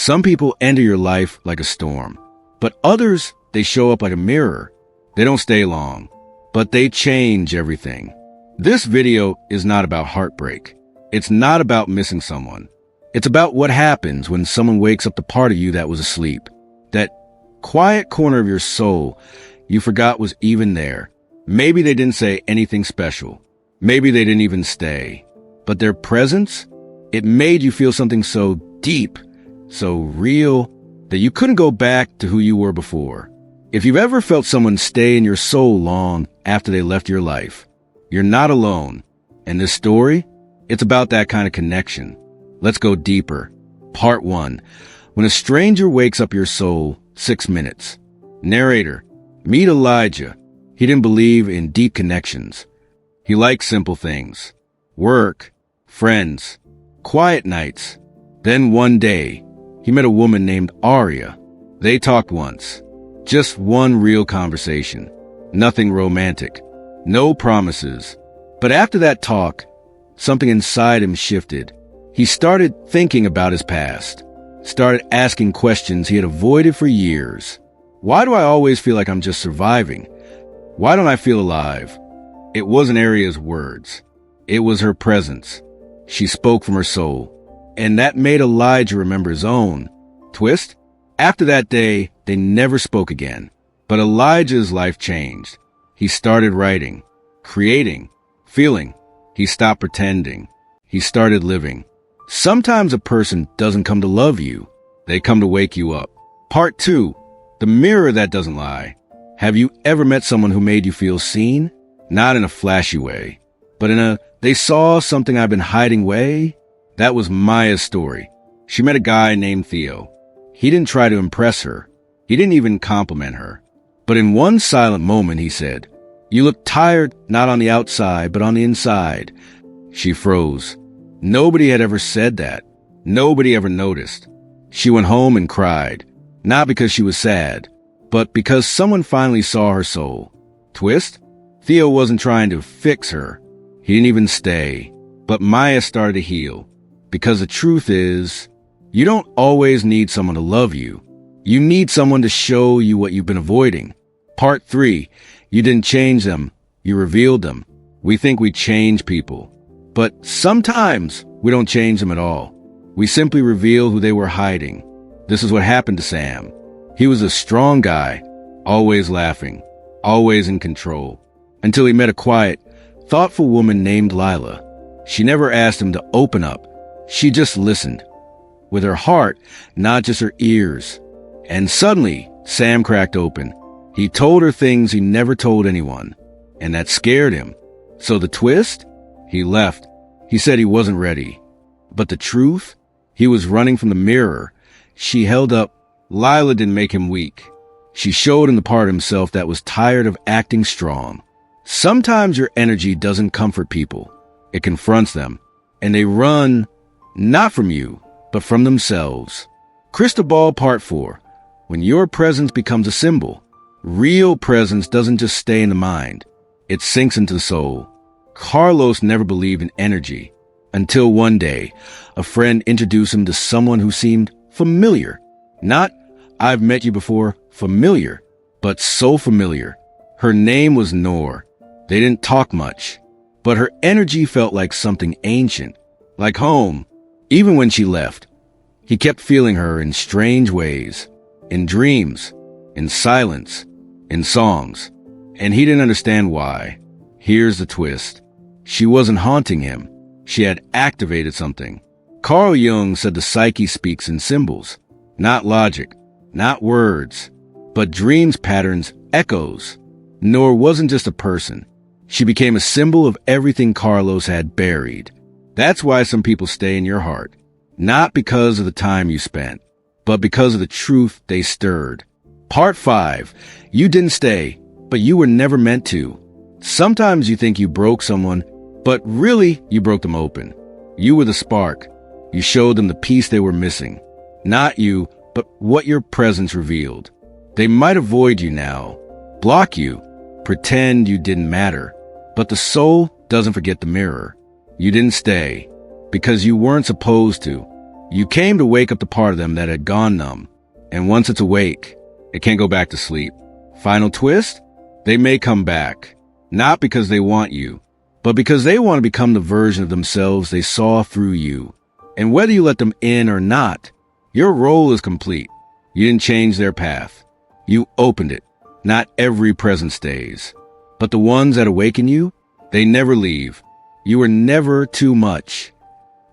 Some people enter your life like a storm, but others, they show up like a mirror. They don't stay long, but they change everything. This video is not about heartbreak. It's not about missing someone. It's about what happens when someone wakes up the part of you that was asleep. That quiet corner of your soul you forgot was even there. Maybe they didn't say anything special. Maybe they didn't even stay. But their presence, it made you feel something so deep, so real, that you couldn't go back to who you were before. If you've ever felt someone stay in your soul long after they left your life, you're not alone. And this story, it's about that kind of connection. Let's go deeper. Part 1. When a stranger wakes up your soul, 6 minutes. Narrator. Meet Elijah. He didn't believe in deep connections. He liked simple things. Work, friends, quiet nights. Then one day, he met a woman named Arya. They talked once. Just one real conversation. Nothing romantic. No promises. But after that talk, something inside him shifted. He started thinking about his past. Started asking questions he had avoided for years. Why do I always feel like I'm just surviving? Why don't I feel alive? It wasn't Arya's words. It was her presence. She spoke from her soul. And that made Elijah remember his own. Twist? After that day, they never spoke again. But Elijah's life changed. He started writing, creating, feeling. He stopped pretending. He started living. Sometimes a person doesn't come to love you. They come to wake you up. Part 2. The mirror that doesn't lie. Have you ever met someone who made you feel seen? Not in a flashy way, but in a they saw something I've been hiding way? That was Maya's story. She met a guy named Theo. He didn't try to impress her. He didn't even compliment her. But in one silent moment, he said, "You look tired, not on the outside, but on the inside." She froze. Nobody had ever said that. Nobody ever noticed. She went home and cried, not because she was sad, but because someone finally saw her soul. Twist? Theo wasn't trying to fix her. He didn't even stay. But Maya started to heal. Because the truth is, you don't always need someone to love you. You need someone to show you what you've been avoiding. Part 3. You didn't change them. You revealed them. We think we change people. But sometimes we don't change them at all. We simply reveal who they were hiding. This is what happened to Sam. He was a strong guy, always laughing, always in control, until he met a quiet, thoughtful woman named Lila. She never asked him to open up. She just listened, with her heart, not just her ears. And suddenly, Sam cracked open. He told her things he never told anyone, and that scared him. So the twist? He left. He said he wasn't ready. But the truth? He was running from the mirror. She held up. Lila didn't make him weak. She showed him the part of himself that was tired of acting strong. Sometimes your energy doesn't comfort people. It confronts them. And they run, not from you, but from themselves. Crystal Ball Part 4. When your presence becomes a symbol, real presence doesn't just stay in the mind. It sinks into the soul. Carlos never believed in energy. Until one day, a friend introduced him to someone who seemed familiar. Not, "I've met you before," familiar, but so familiar. Her name was Noor. They didn't talk much, but her energy felt like something ancient, like home. Even when she left, he kept feeling her in strange ways, in dreams, in silence, in songs, and he didn't understand why. Here's the twist. She wasn't haunting him. She had activated something. Carl Jung said the psyche speaks in symbols, not logic, not words, but dreams, patterns, echoes. Noor wasn't just a person. She became a symbol of everything Carlos had buried. That's why some people stay in your heart, not because of the time you spent, but because of the truth they stirred. Part 5. You didn't stay, but you were never meant to. Sometimes you think you broke someone, but really you broke them open. You were the spark. You showed them the piece they were missing. Not you, but what your presence revealed. They might avoid you now, block you, pretend you didn't matter. But the soul doesn't forget the mirror. You didn't stay because you weren't supposed to. You came to wake up the part of them that had gone numb. And once it's awake, it can't go back to sleep. Final twist? They may come back. Not because they want you, but because they want to become the version of themselves they saw through you. And whether you let them in or not, your role is complete. You didn't change their path. You opened it. Not every present stays. But the ones that awaken you, they never leave. You were never too much.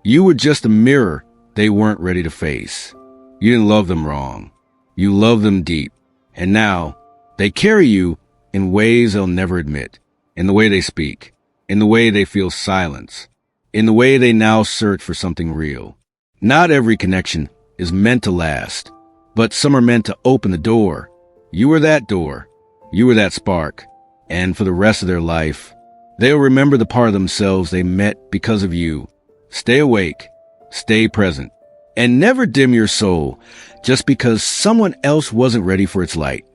You were just a mirror they weren't ready to face. You didn't love them wrong. You loved them deep. And now, they carry you in ways they'll never admit. In the way they speak. In the way they feel silence. In the way they now search for something real. Not every connection is meant to last. But some are meant to open the door. You were that door. You were that spark. And for the rest of their life, they'll remember the part of themselves they met because of you. Stay awake. Stay present. And never dim your soul just because someone else wasn't ready for its light.